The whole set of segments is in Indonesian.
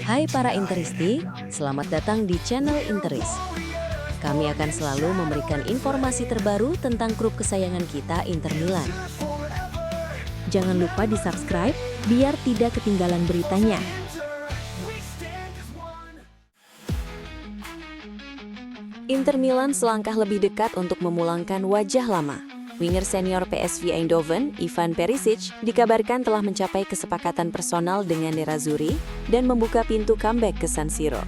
Hai para Interisti, selamat datang di channel Interis. Kami akan selalu memberikan informasi terbaru tentang klub kesayangan kita, Inter Milan. Jangan lupa di-subscribe biar tidak ketinggalan beritanya. Inter Milan selangkah lebih dekat untuk memulangkan wajah lama. Winger senior PSV Eindhoven, Ivan Perisic, dikabarkan telah mencapai kesepakatan personal dengan Nerazzurri dan membuka pintu comeback ke San Siro.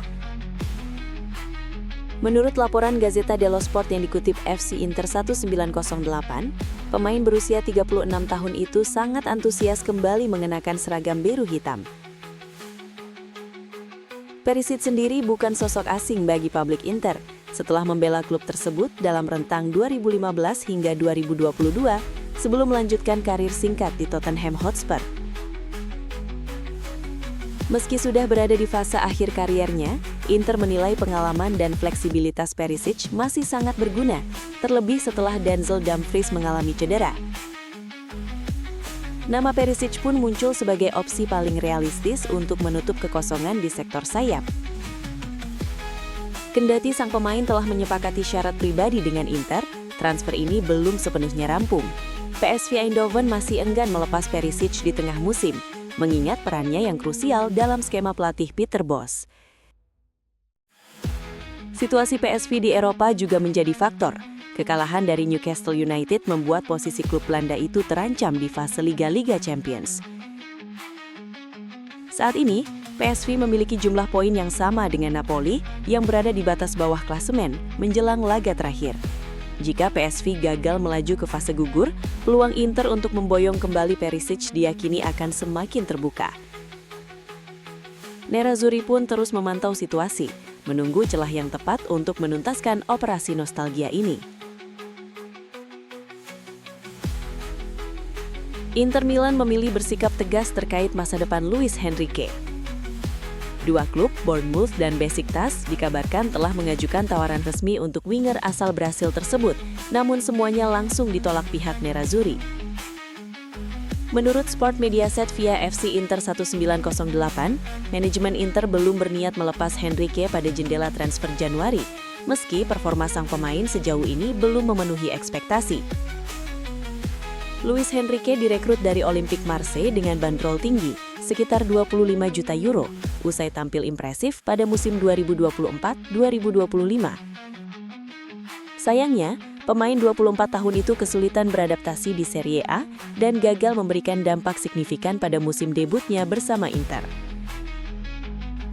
Menurut laporan Gazzetta dello Sport yang dikutip FC Inter 1908, pemain berusia 36 tahun itu sangat antusias kembali mengenakan seragam biru hitam. Perisic sendiri bukan sosok asing bagi publik Inter, setelah membela klub tersebut dalam rentang 2015 hingga 2022 sebelum melanjutkan karir singkat di Tottenham Hotspur. Meski sudah berada di fase akhir kariernya, Inter menilai pengalaman dan fleksibilitas Perisic masih sangat berguna, terlebih setelah Denzel Dumfries mengalami cedera. Nama Perisic pun muncul sebagai opsi paling realistis untuk menutup kekosongan di sektor sayap. Kendati sang pemain telah menyepakati syarat pribadi dengan Inter, transfer ini belum sepenuhnya rampung. PSV Eindhoven masih enggan melepas Perisic di tengah musim, mengingat perannya yang krusial dalam skema pelatih Peter Bosz. Situasi PSV di Eropa juga menjadi faktor. Kekalahan dari Newcastle United membuat posisi klub Belanda itu terancam di fase Liga Champions. Saat ini, PSV memiliki jumlah poin yang sama dengan Napoli yang berada di batas bawah klasemen menjelang laga terakhir. Jika PSV gagal melaju ke fase gugur, peluang Inter untuk memboyong kembali Perisic diyakini akan semakin terbuka. Nerazzurri pun terus memantau situasi, menunggu celah yang tepat untuk menuntaskan operasi nostalgia ini. Inter Milan memilih bersikap tegas terkait masa depan Luis Henrique. Dua klub, Bournemouth dan Besiktas, dikabarkan telah mengajukan tawaran resmi untuk winger asal Brasil tersebut, namun semuanya langsung ditolak pihak Nerazzurri. Menurut Sport Mediaset via FC Inter 1908, manajemen Inter belum berniat melepas Henrique pada jendela transfer Januari, meski performa sang pemain sejauh ini belum memenuhi ekspektasi. Luis Henrique direkrut dari Olympique Marseille dengan bandrol tinggi, sekitar 25 juta euro, usai tampil impresif pada musim 2024-2025. Sayangnya, pemain 24 tahun itu kesulitan beradaptasi di Serie A dan gagal memberikan dampak signifikan pada musim debutnya bersama Inter.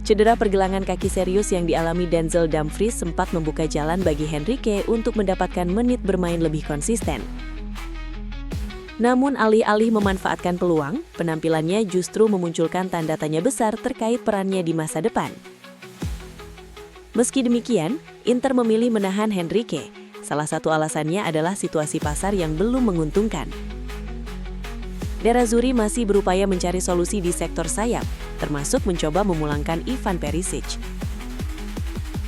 Cedera pergelangan kaki serius yang dialami Denzel Dumfries sempat membuka jalan bagi Henrique untuk mendapatkan menit bermain lebih konsisten. Namun alih-alih memanfaatkan peluang, penampilannya justru memunculkan tanda tanya besar terkait perannya di masa depan. Meski demikian, Inter memilih menahan Henrique. Salah satu alasannya adalah situasi pasar yang belum menguntungkan. Nerazzurri masih berupaya mencari solusi di sektor sayap, termasuk mencoba memulangkan Ivan Perisic.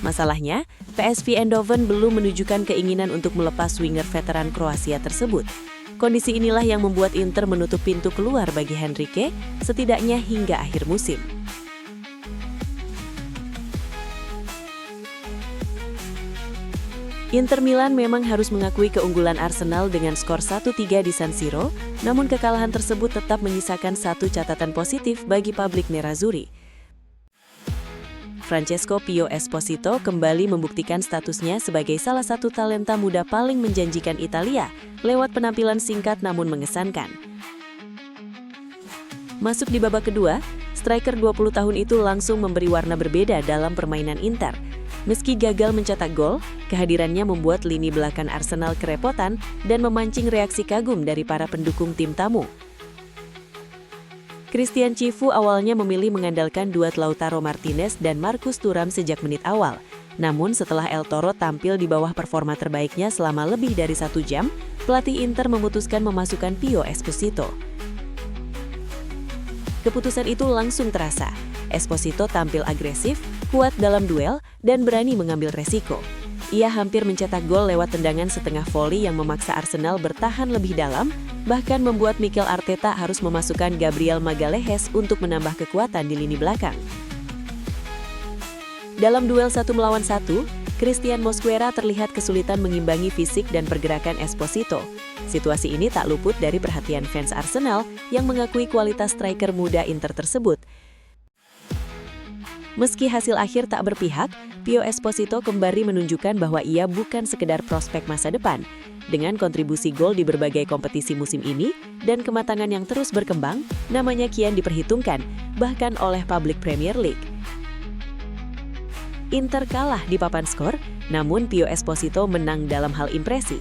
Masalahnya, PSV Eindhoven belum menunjukkan keinginan untuk melepas winger veteran Kroasia tersebut. Kondisi inilah yang membuat Inter menutup pintu keluar bagi Henrique, setidaknya hingga akhir musim. Inter Milan memang harus mengakui keunggulan Arsenal dengan skor 1-3 di San Siro, namun kekalahan tersebut tetap menyisakan satu catatan positif bagi publik Nerazzurri. Francesco Pio Esposito kembali membuktikan statusnya sebagai salah satu talenta muda paling menjanjikan Italia lewat penampilan singkat namun mengesankan. Masuk di babak kedua, striker 20 tahun itu langsung memberi warna berbeda dalam permainan Inter. Meski gagal mencetak gol, kehadirannya membuat lini belakang Arsenal kerepotan dan memancing reaksi kagum dari para pendukung tim tamu. Christian Cifu awalnya memilih mengandalkan duet Lautaro Martinez dan Marcus Thuram sejak menit awal. Namun setelah El Toro tampil di bawah performa terbaiknya selama lebih dari 1 jam, pelatih Inter memutuskan memasukkan Pio Esposito. Keputusan itu langsung terasa. Esposito tampil agresif, kuat dalam duel, dan berani mengambil resiko. Ia hampir mencetak gol lewat tendangan setengah voli yang memaksa Arsenal bertahan lebih dalam, bahkan membuat Mikel Arteta harus memasukkan Gabriel Magalhaes untuk menambah kekuatan di lini belakang. Dalam duel 1-1, Christian Mosquera terlihat kesulitan mengimbangi fisik dan pergerakan Esposito. Situasi ini tak luput dari perhatian fans Arsenal yang mengakui kualitas striker muda Inter tersebut. Meski hasil akhir tak berpihak, Pio Esposito kembali menunjukkan bahwa ia bukan sekedar prospek masa depan. Dengan kontribusi gol di berbagai kompetisi musim ini dan kematangan yang terus berkembang, namanya kian diperhitungkan, bahkan oleh publik Premier League. Inter kalah di papan skor, namun Pio Esposito menang dalam hal impresi.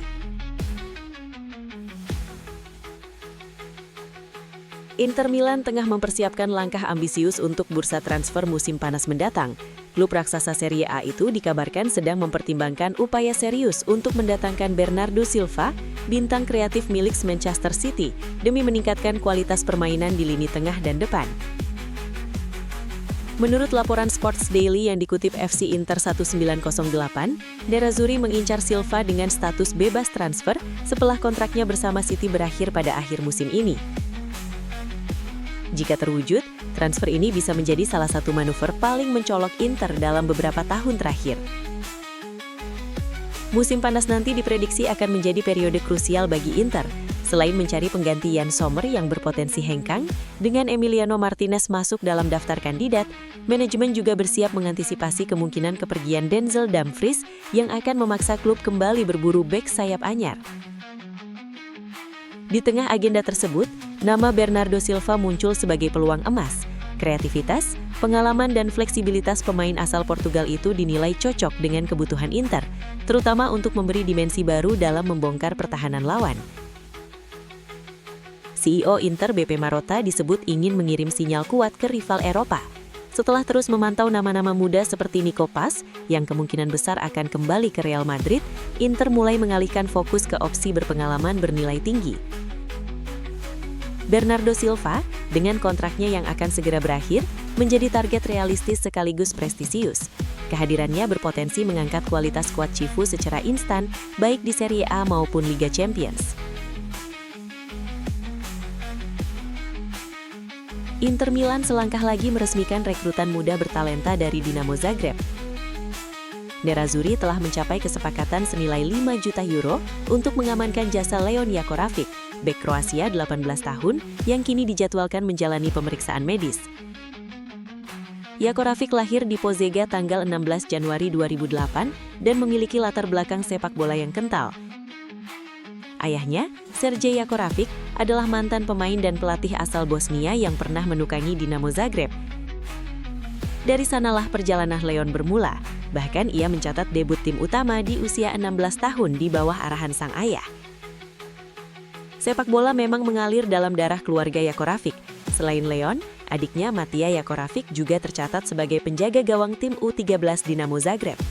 Inter Milan tengah mempersiapkan langkah ambisius untuk bursa transfer musim panas mendatang. Klub raksasa Serie A itu dikabarkan sedang mempertimbangkan upaya serius untuk mendatangkan Bernardo Silva, bintang kreatif milik Manchester City, demi meningkatkan kualitas permainan di lini tengah dan depan. Menurut laporan Sports Daily yang dikutip FC Inter 1908, Nerazzurri mengincar Silva dengan status bebas transfer setelah kontraknya bersama City berakhir pada akhir musim ini. Jika terwujud, transfer ini bisa menjadi salah satu manuver paling mencolok Inter dalam beberapa tahun terakhir. Musim panas nanti diprediksi akan menjadi periode krusial bagi Inter. Selain mencari pengganti Jan Sommer yang berpotensi hengkang, dengan Emiliano Martinez masuk dalam daftar kandidat, manajemen juga bersiap mengantisipasi kemungkinan kepergian Denzel Dumfries yang akan memaksa klub kembali berburu bek sayap anyar. Di tengah agenda tersebut, nama Bernardo Silva muncul sebagai peluang emas. Kreativitas, pengalaman dan fleksibilitas pemain asal Portugal itu dinilai cocok dengan kebutuhan Inter, terutama untuk memberi dimensi baru dalam membongkar pertahanan lawan. CEO Inter BP Marotta disebut ingin mengirim sinyal kuat ke rival Eropa. Setelah terus memantau nama-nama muda seperti Nico Paz, yang kemungkinan besar akan kembali ke Real Madrid, Inter mulai mengalihkan fokus ke opsi berpengalaman bernilai tinggi. Bernardo Silva, dengan kontraknya yang akan segera berakhir, menjadi target realistis sekaligus prestisius. Kehadirannya berpotensi mengangkat kualitas skuad Cifu secara instan, baik di Serie A maupun Liga Champions. Inter Milan selangkah lagi meresmikan rekrutan muda bertalenta dari Dinamo Zagreb. Nerazzurri telah mencapai kesepakatan senilai 5 juta euro untuk mengamankan jasa Leon Jakoravic, bek Kroasia 18 tahun yang kini dijadwalkan menjalani pemeriksaan medis. Jakoravic lahir di Požega tanggal 16 Januari 2008 dan memiliki latar belakang sepak bola yang kental. Ayahnya, Sergej Jakoravic, adalah mantan pemain dan pelatih asal Bosnia yang pernah menukangi Dinamo Zagreb. Dari sanalah perjalanan Leon bermula, bahkan ia mencatat debut tim utama di usia 16 tahun di bawah arahan sang ayah. Sepak bola memang mengalir dalam darah keluarga Jakoravic. Selain Leon, adiknya Matija Jakoravic juga tercatat sebagai penjaga gawang tim U13 Dinamo Zagreb.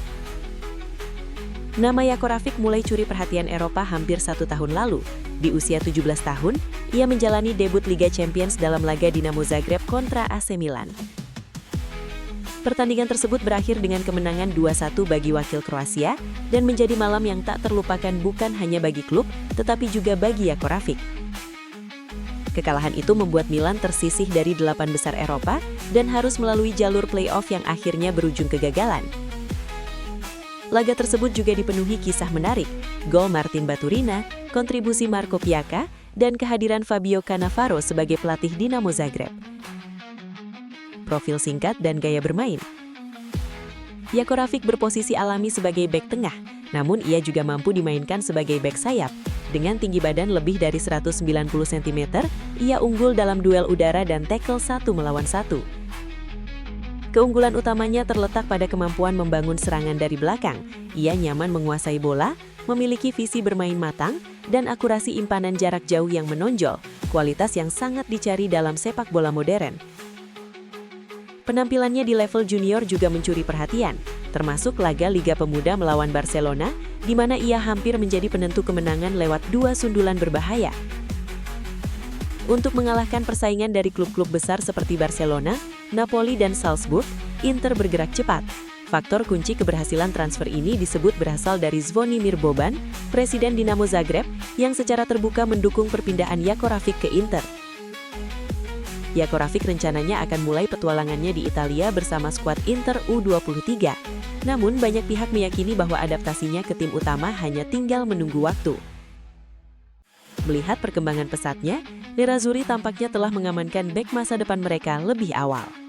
Nama Jakoravic mulai curi perhatian Eropa hampir 1 tahun lalu. Di usia 17 tahun, ia menjalani debut Liga Champions dalam laga Dinamo Zagreb kontra AC Milan. Pertandingan tersebut berakhir dengan kemenangan 2-1 bagi wakil Kroasia dan menjadi malam yang tak terlupakan bukan hanya bagi klub, tetapi juga bagi Jakoravic. Kekalahan itu membuat Milan tersisih dari 8 besar Eropa dan harus melalui jalur play-off yang akhirnya berujung kegagalan. Laga tersebut juga dipenuhi kisah menarik, gol Martin Baturina, kontribusi Marco Piaca, dan kehadiran Fabio Cannavaro sebagai pelatih Dinamo Zagreb. Profil singkat dan gaya bermain. Jakoravic berposisi alami sebagai bek tengah, namun ia juga mampu dimainkan sebagai bek sayap. Dengan tinggi badan lebih dari 190 cm, ia unggul dalam duel udara dan tackle 1 melawan 1. Keunggulan utamanya terletak pada kemampuan membangun serangan dari belakang. Ia nyaman menguasai bola, memiliki visi bermain matang, dan akurasi impanan jarak jauh yang menonjol, kualitas yang sangat dicari dalam sepak bola modern. Penampilannya di level junior juga mencuri perhatian, termasuk laga Liga Pemuda melawan Barcelona, di mana ia hampir menjadi penentu kemenangan lewat 2 sundulan berbahaya. Untuk mengalahkan persaingan dari klub-klub besar seperti Barcelona, Napoli dan Salzburg, Inter bergerak cepat. Faktor kunci keberhasilan transfer ini disebut berasal dari Zvonimir Boban, presiden Dinamo Zagreb, yang secara terbuka mendukung perpindahan Jakovic ke Inter. Jakovic rencananya akan mulai petualangannya di Italia bersama skuad Inter U23. Namun banyak pihak meyakini bahwa adaptasinya ke tim utama hanya tinggal menunggu waktu. Melihat perkembangan pesatnya, Nerazzurri tampaknya telah mengamankan bek masa depan mereka lebih awal.